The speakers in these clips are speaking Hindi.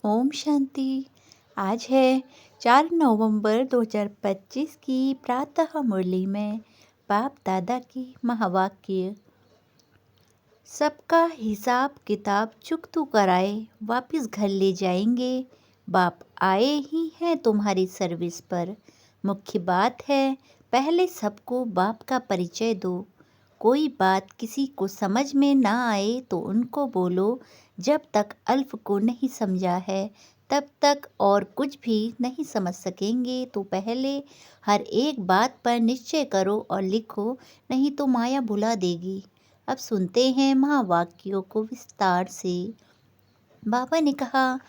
ओम शांति। आज है 4 नवंबर 2025 की प्रातः मुरली में बाप दादा की महावाक्य। सबका हिसाब किताब चुकतू कराए वापिस घर ले जाएंगे। बाप आए ही हैं तुम्हारी सर्विस पर। मुख्य बात है पहले सबको बाप का परिचय दो। कोई बात किसी को समझ में ना आए तो उनको बोलो जब तक अल्फ को नहीं समझा है तब तक और कुछ भी नहीं समझ सकेंगे। तो पहले हर एक बात पर निश्चय करो और लिखो, नहीं तो माया भुला देगी। अब सुनते हैं महावाक्यों को विस्तार से। बाबा ने कहा,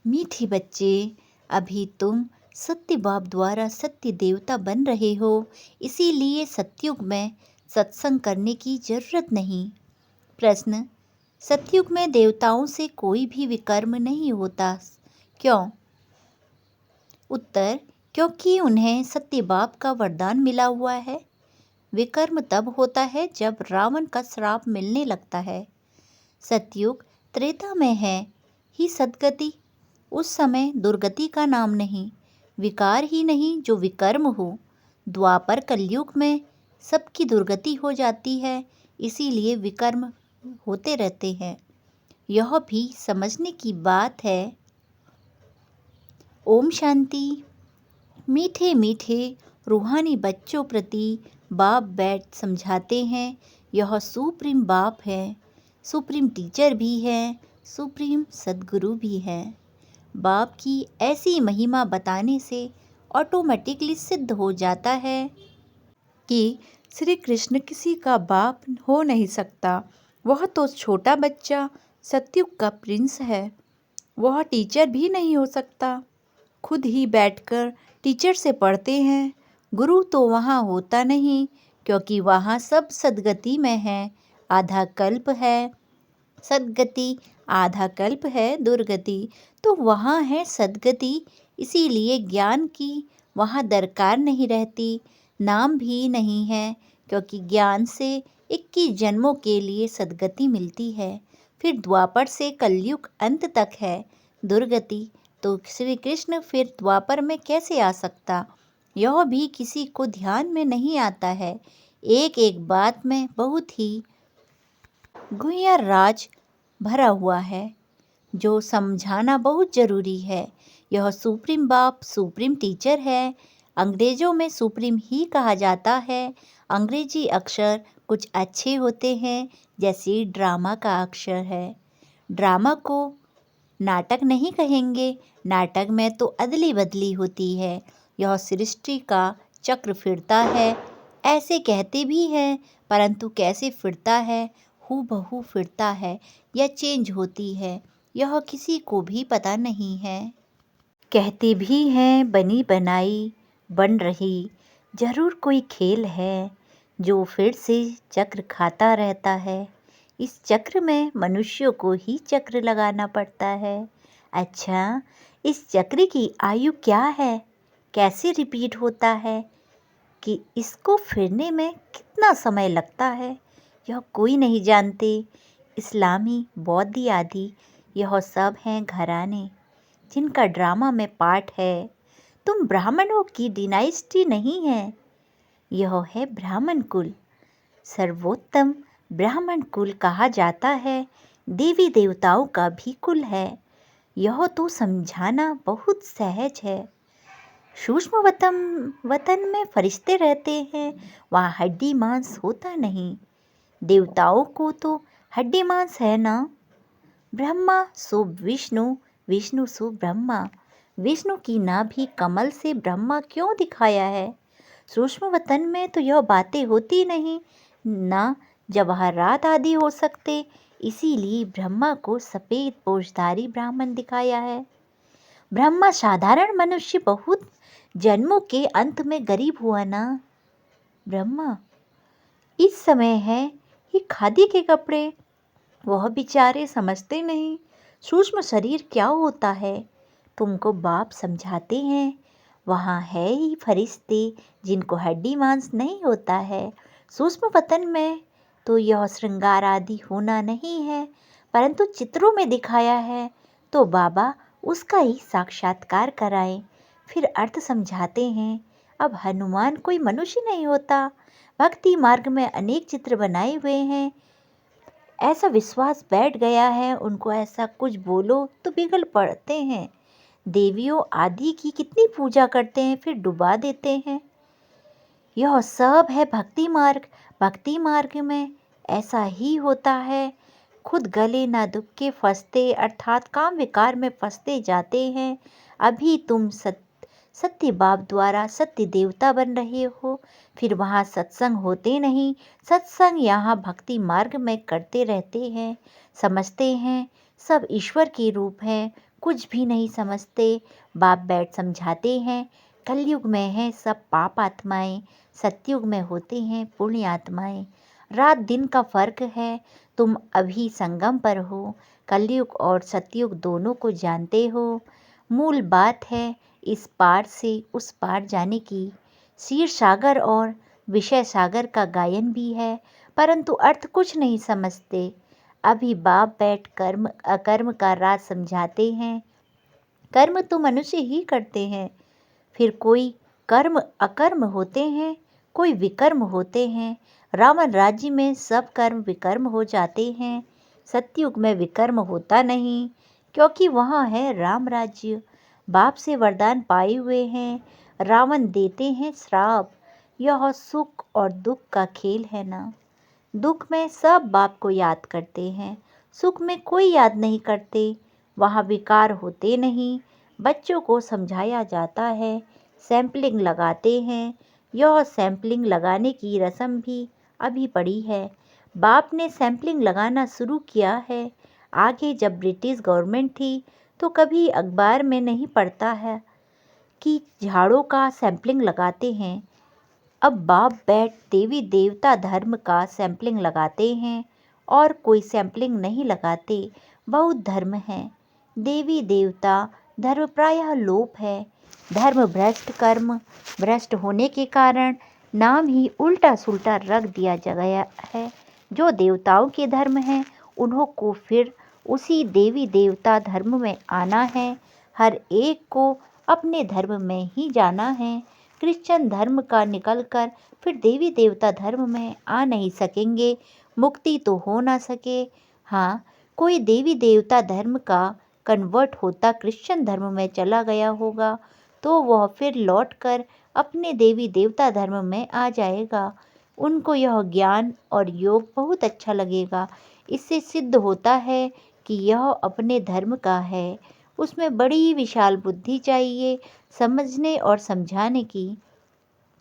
मीठे बच्चे, अभी तुम सत्य बाप द्वारा सत्य देवता बन रहे हो, इसीलिए सतयुग में सत्संग करने की जरूरत नहीं। प्रश्न, सतयुग में देवताओं से कोई भी विकर्म नहीं होता, क्यों? उत्तर, क्योंकि उन्हें सत्य बाप का वरदान मिला हुआ है। विकर्म तब होता है जब रावण का श्राप मिलने लगता है। सतयुग त्रेता में है ही सद्गति, उस समय दुर्गति का नाम नहीं, विकार ही नहीं जो विकर्म हो। द्वापर कलयुग में सबकी दुर्गति हो जाती है, इसीलिए विकर्म होते रहते हैं। यह भी समझने की बात है। ओम शांति। मीठे मीठे रूहानी बच्चों प्रति बाप बैठ समझाते हैं। यह सुप्रीम बाप है, सुप्रीम टीचर भी है, सुप्रीम सद्गुरु भी है। बाप की ऐसी महिमा बताने से ऑटोमेटिकली सिद्ध हो जाता है कि श्री कृष्ण किसी का बाप हो नहीं सकता। वह तो छोटा बच्चा सतयुग का प्रिंस है, वह टीचर भी नहीं हो सकता। खुद ही बैठकर टीचर से पढ़ते हैं। गुरु तो वहाँ होता नहीं, क्योंकि वहाँ सब सद्गति में है। आधा कल्प है सद्गति, आधा कल्प है दुर्गति, तो वहाँ है सद्गति। इसीलिए ज्ञान की वहाँ दरकार नहीं रहती, नाम भी नहीं है, क्योंकि ज्ञान से 21 जन्मों के लिए सद्गति मिलती है। फिर द्वापर से कलयुग अंत तक है दुर्गति, तो श्री कृष्ण फिर द्वापर में कैसे आ सकता? यह भी किसी को ध्यान में नहीं आता है। एक एक बात में बहुत ही गुह्य राज भरा हुआ है, जो समझाना बहुत ज़रूरी है। यह सुप्रीम बाप सुप्रीम टीचर है। अंग्रेज़ों में सुप्रीम ही कहा जाता है। अंग्रेजी अक्षर कुछ अच्छे होते हैं, जैसे ड्रामा का अक्षर है। ड्रामा को नाटक नहीं कहेंगे, नाटक में तो अदली बदली होती है। यह सृष्टि का चक्र फिरता है, ऐसे कहते भी हैं, परंतु कैसे फिरता है, हूबहू फिरता है या चेंज होती है, यह किसी को भी पता नहीं है। कहते भी हैं बनी बनाई बन रही, जरूर कोई खेल है जो फिर से चक्र खाता रहता है। इस चक्र में मनुष्यों को ही चक्र लगाना पड़ता है। अच्छा, इस चक्र की आयु क्या है, कैसे रिपीट होता है, कि इसको फिरने में कितना समय लगता है, यह कोई नहीं जानते। इस्लामी, बौद्ध आदि यह सब हैं घराने जिनका ड्रामा में पार्ट है। तुम ब्राह्मणों की डिनाइस्टी नहीं है, यह है ब्राह्मण कुल। सर्वोत्तम ब्राह्मण कुल कहा जाता है, देवी देवताओं का भी कुल है। यह तो समझाना बहुत सहज है। सूक्ष्म वतन में फरिश्ते रहते हैं, वहाँ हड्डी मांस होता नहीं। देवताओं को तो हड्डी मांस है ना। ब्रह्मा सो विष्णु, विष्णु सो ब्रह्मा। विष्णु की नाभि कमल से ब्रह्मा क्यों दिखाया है? सूक्ष्म वतन में तो यह बातें होती नहीं ना, जवाहरात आदि हो सकते, इसीलिए ब्रह्मा को सफ़ेद पोषधारी ब्राह्मण दिखाया है। ब्रह्मा साधारण मनुष्य बहुत जन्मों के अंत में गरीब हुआ ना। ब्रह्मा इस समय है ही खादी के कपड़े, वह बेचारे समझते नहीं सूक्ष्म शरीर क्या होता है। तुमको बाप समझाते हैं, वहाँ है ही फरिश्ते जिनको हड्डी मांस नहीं होता है। सूक्ष्म वतन में तो यह श्रृंगार आदि होना नहीं है, परंतु चित्रों में दिखाया है। तो बाबा उसका ही साक्षात्कार कराएं। फिर अर्थ समझाते हैं। अब हनुमान कोई मनुष्य नहीं होता। भक्ति मार्ग में अनेक चित्र बनाए हुए हैं। ऐसा विश्वास बैठ गया है उनको, ऐसा कुछ बोलो तो पिघल पड़ते हैं। देवियों आदि की कितनी पूजा करते हैं, फिर डुबा देते हैं। यह सब है भक्ति मार्ग। भक्ति मार्ग में ऐसा ही होता है। खुद गले न दुख के फंसते, अर्थात काम विकार में फंसते जाते हैं। अभी तुम सत्य बाप द्वारा सत्य देवता बन रहे हो, फिर वहाँ सत्संग होते नहीं। सत्संग यहाँ भक्ति मार्ग में करते रहते हैं। समझते हैं सब ईश्वर के रूप हैं, कुछ भी नहीं समझते। बाप बैठ समझाते हैं। कलयुग में है सब पाप आत्माएं, सतयुग में होते हैं पुण्य आत्माएं। रात दिन का फर्क है, तुम अभी संगम पर हो। कलयुग और सतयुग दोनों को जानते हो। मूल बात है इस पार से उस पार जाने की। क्षीर सागर और विषय सागर का गायन भी है, परंतु अर्थ कुछ नहीं समझते। अभी बाप बैठ कर्म अकर्म का राज समझाते हैं। कर्म तो मनुष्य ही करते हैं, फिर कोई कर्म अकर्म होते हैं, कोई विकर्म होते हैं। रावण राज्य में सब कर्म विकर्म हो जाते हैं। सतयुग में विकर्म होता नहीं, क्योंकि वहाँ है राम राज्य। बाप से वरदान पाए हुए हैं। रावण देते हैं श्राप। यह सुख और दुख का खेल है ना। दुख में सब बाप को याद करते हैं, सुख में कोई याद नहीं करते। वहाँ विकार होते नहीं। बच्चों को समझाया जाता है। सैंपलिंग लगाते हैं। यह सैंपलिंग लगाने की रस्म भी अभी पड़ी है। बाप ने सैंपलिंग लगाना शुरू किया है। आगे जब ब्रिटिश गवर्नमेंट थी तो कभी अखबार में नहीं पढ़ता है कि झाड़ों का सैंपलिंग लगाते हैं। अब बाप बैठ देवी देवता धर्म का सैंपलिंग लगाते हैं और कोई सैंपलिंग नहीं लगाते। बहुत धर्म है, देवी देवता धर्म प्रायः लोप है। धर्म भ्रष्ट, कर्म भ्रष्ट होने के कारण नाम ही उल्टा सुल्टा रख दिया गया है। जो देवताओं के धर्म हैं उन्हों को फिर उसी देवी देवता धर्म में आना है। हर एक को अपने धर्म में ही जाना है। क्रिश्चियन धर्म का निकलकर फिर देवी देवता धर्म में आ नहीं सकेंगे। मुक्ति तो हो ना सके। हाँ, कोई देवी देवता धर्म का कन्वर्ट होता क्रिश्चियन धर्म में चला गया होगा तो वह फिर लौटकर अपने देवी देवता धर्म में आ जाएगा। उनको यह ज्ञान और योग बहुत अच्छा लगेगा। इससे सिद्ध होता है कि यह अपने धर्म का है। उसमें बड़ी विशाल बुद्धि चाहिए, समझने और समझाने की।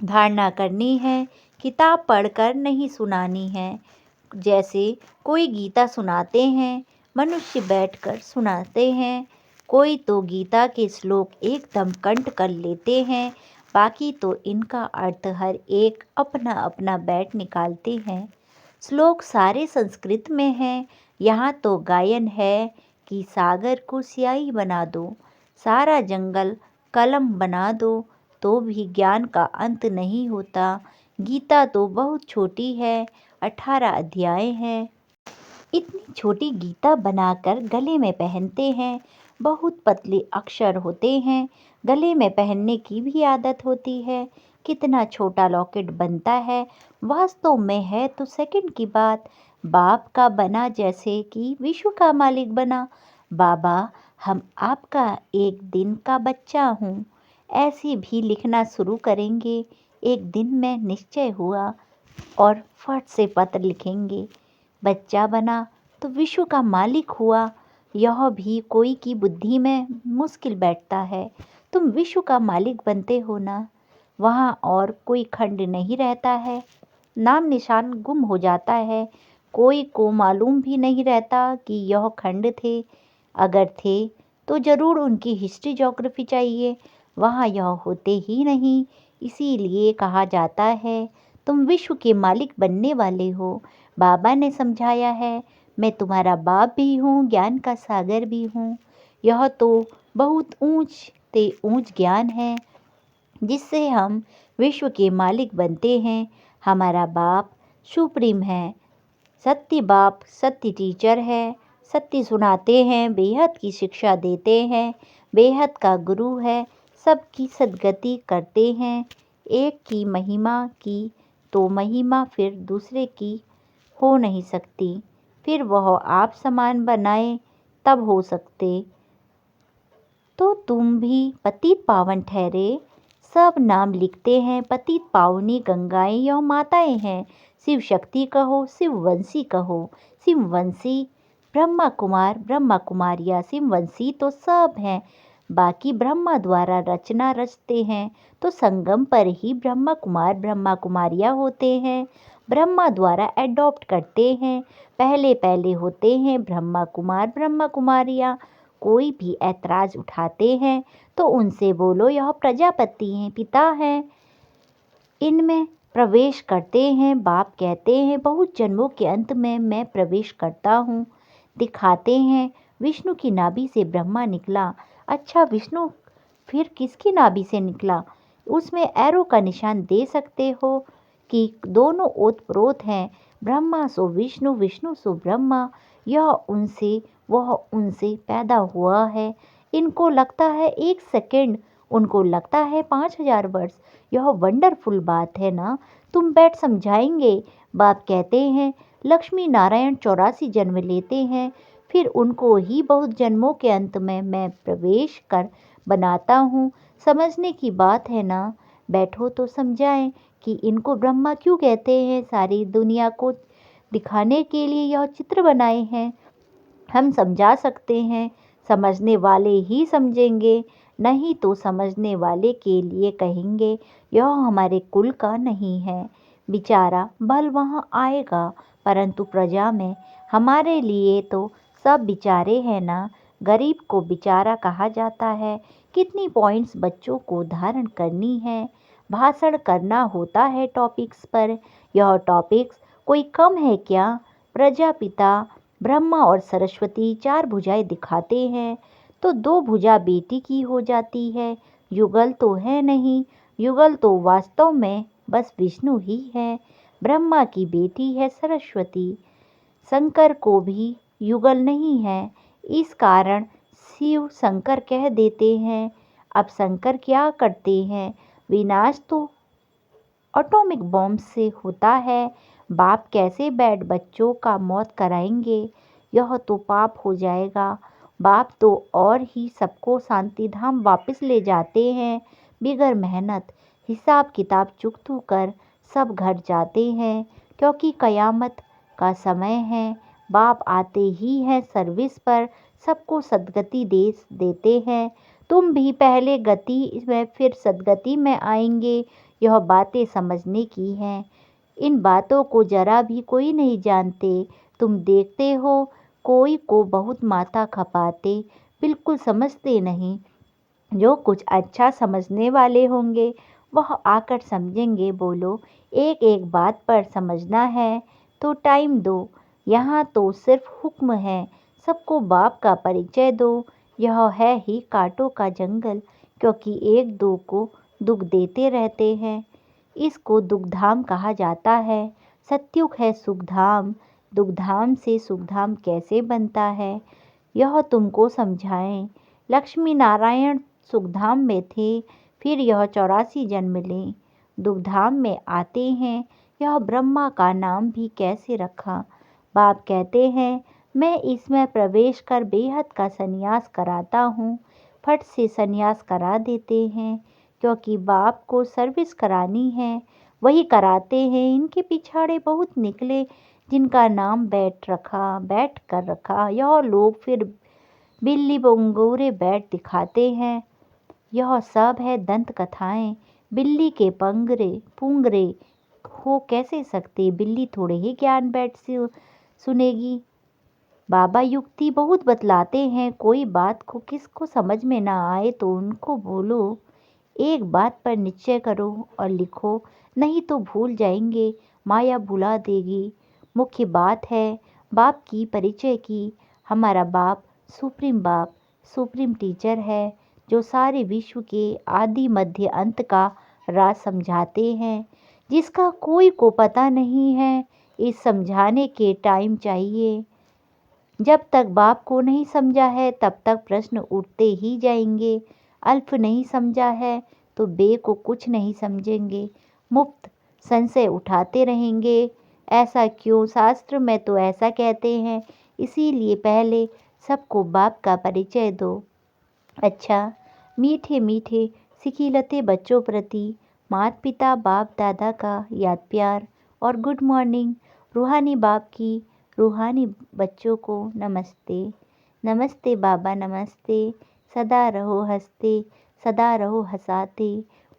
धारणा करनी है, किताब पढ़कर नहीं सुनानी है। जैसे कोई गीता सुनाते हैं, मनुष्य बैठकर सुनाते हैं। कोई तो गीता के श्लोक एकदम कंठ कर लेते हैं, बाकी तो इनका अर्थ हर एक अपना अपना बैठ निकालते हैं। श्लोक सारे संस्कृत में हैं। यहाँ तो गायन है कि सागर को स्याही बना दो, सारा जंगल कलम बना दो, तो भी ज्ञान का अंत नहीं होता। गीता तो बहुत छोटी है, 18 अध्याय हैं। इतनी छोटी गीता बनाकर गले में पहनते हैं। बहुत पतले अक्षर होते हैं, गले में पहनने की भी आदत होती है। कितना छोटा लॉकेट बनता है, वास्तव में है तो सेकंड की बात। बाप का बना जैसे कि विश्व का मालिक बना। बाबा, हम आपका एक दिन का बच्चा हूँ, ऐसे भी लिखना शुरू करेंगे। एक दिन में निश्चय हुआ और फट से पत्र लिखेंगे। बच्चा बना तो विश्व का मालिक हुआ। यह भी कोई की बुद्धि में मुश्किल बैठता है। तुम विश्व का मालिक बनते हो ना, वहाँ और कोई खंड नहीं रहता है। नाम निशान गुम हो जाता है। कोई को मालूम भी नहीं रहता कि यह खंड थे। अगर थे तो ज़रूर उनकी हिस्ट्री ज्योग्राफी चाहिए, वहाँ यह होते ही नहीं। इसीलिए कहा जाता है तुम विश्व के मालिक बनने वाले हो। बाबा ने समझाया है, मैं तुम्हारा बाप भी हूँ, ज्ञान का सागर भी हूँ। यह तो बहुत ऊंच ते ऊंच ज्ञान है जिससे हम विश्व के मालिक बनते हैं। हमारा बाप सुप्रीम है, सत्य बाप, सत्य टीचर है, सत्य सुनाते हैं, बेहद की शिक्षा देते हैं, बेहद का गुरु है, सबकी सद्गति करते हैं। एक की महिमा की तो महिमा फिर दूसरे की हो नहीं सकती, फिर वह आप समान बनाए तब हो सकते। तो तुम भी पतित पावन ठहरे, सब नाम लिखते हैं पतित पावनी गंगाएं यह माताएं हैं। शिव शक्ति कहो, शिववंशी कहो, शिववंशी ब्रह्मा कुमार ब्रह्मा कुमारियाँ, शिववंशी तो सब हैं, बाकी ब्रह्मा द्वारा रचना रचते हैं तो संगम पर ही ब्रह्मा कुमार ब्रह्मा कुमारियाँ होते हैं। ब्रह्मा द्वारा एडॉप्ट करते हैं, पहले पहले होते हैं ब्रह्मा कुमार ब्रह्मा कुमारियाँ। कोई भी ऐतराज उठाते हैं तो उनसे बोलो यह प्रजापति हैं, पिता हैं, इनमें प्रवेश करते हैं। बाप कहते हैं बहुत जन्मों के अंत में मैं प्रवेश करता हूँ। दिखाते हैं विष्णु की नाभि से ब्रह्मा निकला। अच्छा, विष्णु फिर किसकी नाभि से निकला? उसमें एरो का निशान दे सकते हो कि दोनों ओतप्रोत हैं, ब्रह्मा सो विष्णु विष्णु सो ब्रह्मा। यह उनसे वह उनसे पैदा हुआ है। इनको लगता है 1 सेकेंड, उनको लगता है 5,000 वर्ष। यह वंडरफुल बात है ना, तुम बैठ समझाएंगे। बाप कहते हैं लक्ष्मी नारायण 84 जन्म लेते हैं, फिर उनको ही बहुत जन्मों के अंत में मैं प्रवेश कर बनाता हूँ। समझने की बात है ना, बैठो तो समझाएं कि इनको ब्रह्मा क्यों कहते हैं। सारी दुनिया को दिखाने के लिए यह चित्र बनाए हैं। हम समझा सकते हैं, समझने वाले ही समझेंगे, नहीं तो समझने वाले के लिए कहेंगे यह हमारे कुल का नहीं है। बेचारा बल वहाँ आएगा, परंतु प्रजा में हमारे लिए तो सब बेचारे हैं ना। गरीब को बेचारा कहा जाता है। कितनी पॉइंट्स बच्चों को धारण करनी है, भाषण करना होता है टॉपिक्स पर। यह टॉपिक्स कोई कम है क्या? प्रजापिता ब्रह्मा और सरस्वती 4 भुजाएं दिखाते हैं तो 2 भुजा बेटी की हो जाती है। युगल तो है नहीं, युगल तो वास्तव में बस विष्णु ही है। ब्रह्मा की बेटी है सरस्वती, शंकर को भी युगल नहीं है, इस कारण शिव शंकर कह देते हैं। अब शंकर क्या करते हैं? विनाश तो एटॉमिक बॉम्ब से होता है। बाप कैसे बैठ बच्चों का मौत कराएंगे? यह तो पाप हो जाएगा। बाप तो और ही सबको शांति धाम वापस ले जाते हैं बिगर मेहनत। हिसाब किताब चुकतू कर सब घर जाते हैं, क्योंकि कयामत का समय है। बाप आते ही हैं सर्विस पर, सबको सद्गति देते हैं। तुम भी पहले गति में फिर सद्गति में आएंगे। यह बातें समझने की हैं। इन बातों को जरा भी कोई नहीं जानते। तुम देखते हो कोई को बहुत माथा खपाते, बिल्कुल समझते नहीं। जो कुछ अच्छा समझने वाले होंगे वह आकर समझेंगे। बोलो, एक एक बात पर समझना है तो टाइम दो। यहाँ तो सिर्फ हुक्म है, सबको बाप का परिचय दो। यह है ही कांटों का जंगल, क्योंकि एक दो को दुख देते रहते हैं। इसको दुखधाम कहा जाता है। सत्युग है सुखधाम, दुखधाम से सुखधाम कैसे बनता है यह तुमको समझाएं। लक्ष्मी नारायण सुखधाम में थे, फिर यह 84 जन्म ले दुखधाम में आते हैं। यह ब्रह्मा का नाम भी कैसे रखा? बाप कहते हैं मैं इसमें प्रवेश कर बेहद का संन्यास कराता हूँ। फट से संन्यास करा देते हैं, क्योंकि बाप को सर्विस करानी है, वही कराते हैं। इनके पिछाड़े बहुत निकले जिनका नाम बैठ कर रखा। यह लोग फिर बिल्ली बंगोरे बैठ दिखाते हैं। यह सब है दंत कथाएं। बिल्ली के पुंगरे हो कैसे सकते? बिल्ली थोड़े ही ज्ञान बैठ से सुनेगी। बाबा युक्ति बहुत बतलाते हैं। कोई बात को किसको समझ में ना आए तो उनको बोलो एक बात पर निश्चय करो और लिखो, नहीं तो भूल जाएंगे, माया भुला देगी। मुख्य बात है बाप की परिचय की। हमारा बाप सुप्रीम टीचर है, जो सारे विश्व के आदि मध्य अंत का राज समझाते हैं, जिसका कोई को पता नहीं है। इस समझाने के टाइम चाहिए। जब तक बाप को नहीं समझा है तब तक प्रश्न उठते ही जाएंगे। अल्फ नहीं समझा है तो बे को कुछ नहीं समझेंगे। मुफ्त संशय उठाते रहेंगे। ऐसा क्यों? शास्त्र में तो ऐसा कहते हैं। इसीलिए पहले सबको बाप का परिचय दो। अच्छा, मीठे मीठे सिखिलते बच्चों प्रति माता पिता बाप दादा का याद प्यार और गुड मॉर्निंग। रूहानी बाप की रूहानी बच्चों को नमस्ते। नमस्ते बाबा नमस्ते। सदा रहो हंसते, सदा रहो हंसाते।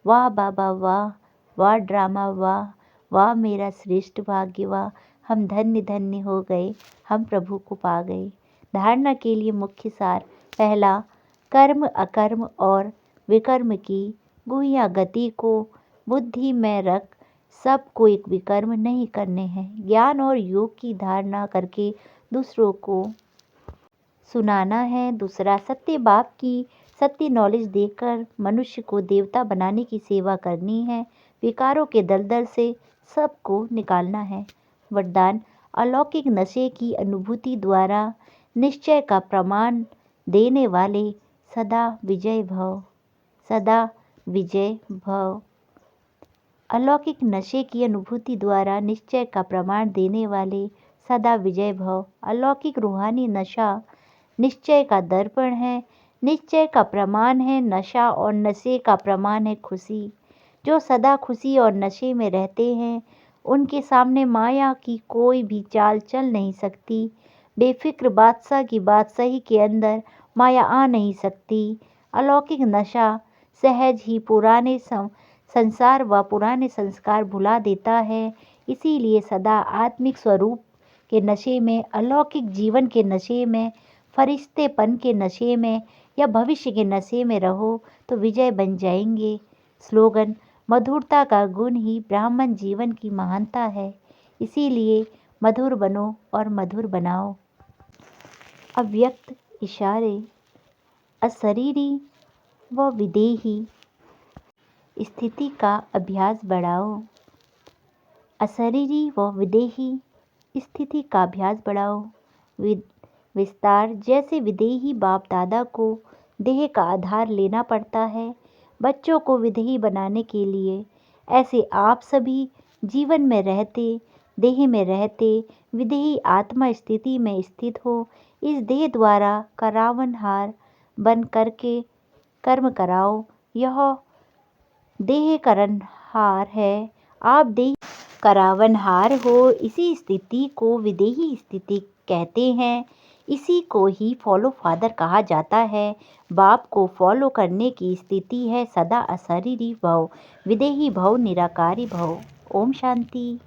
वाह बाबा वाह, वाह ड्रामा वाह, वाह मेरा श्रेष्ठ भाग्य वाह। हम धन्य धन्य हो गए, हम प्रभु को पा गए। धारणा के लिए मुख्य सार। पहला, कर्म अकर्म और विकर्म की गुह्य गति को बुद्धि में रख सबको एक विकर्म नहीं करने हैं। ज्ञान और योग की धारणा करके दूसरों को सुनाना है। दूसरा, सत्य बाप की सत्य नॉलेज देकर मनुष्य को देवता बनाने की सेवा करनी है। विकारों के दलदल से सबको निकालना है। वरदान, अलौकिक नशे की अनुभूति द्वारा निश्चय का प्रमाण देने वाले सदा विजय भव, सदा विजय भव। अलौकिक नशे की अनुभूति द्वारा निश्चय का प्रमाण देने वाले सदा विजय भव। अलौकिक रूहानी नशा निश्चय का दर्पण है, निश्चय का प्रमाण है नशा और नशे का प्रमाण है खुशी। जो सदा खुशी और नशे में रहते हैं उनके सामने माया की कोई भी चाल चल नहीं सकती। बेफिक्र बादशाह की बादशाही के अंदर माया आ नहीं सकती। अलौकिक नशा सहज ही पुराने संसार व पुराने संस्कार भुला देता है। इसीलिए सदा आत्मिक स्वरूप के नशे में, अलौकिक जीवन के नशे में, फरिश्तेपन के नशे में या भविष्य के नशे में रहो तो विजय बन जाएंगे। स्लोगन, मधुरता का गुण ही ब्राह्मण जीवन की महानता है। इसीलिए मधुर बनो और मधुर बनाओ। अव्यक्त इशारे। अशरीरी व विदेही स्थिति का अभ्यास बढ़ाओ। अशरीरी व विदेही स्थिति का अभ्यास बढ़ाओ। विस्तार, जैसे विदेही बाप दादा को देह का आधार लेना पड़ता है बच्चों को विदेही बनाने के लिए, ऐसे आप सभी जीवन में रहते, देह में रहते विदेही आत्मा स्थिति में स्थित हो। इस देह द्वारा करावनहार बन करके कर्म कराओ। यह देह करनहार है, आप देह करावनहार हो। इसी स्थिति को विदेही स्थिति कहते हैं। इसी को ही फॉलो फादर कहा जाता है। बाप को फॉलो करने की स्थिति है सदा अशरीरी भव, विदेही भव, निराकारी भव। ओम शांति।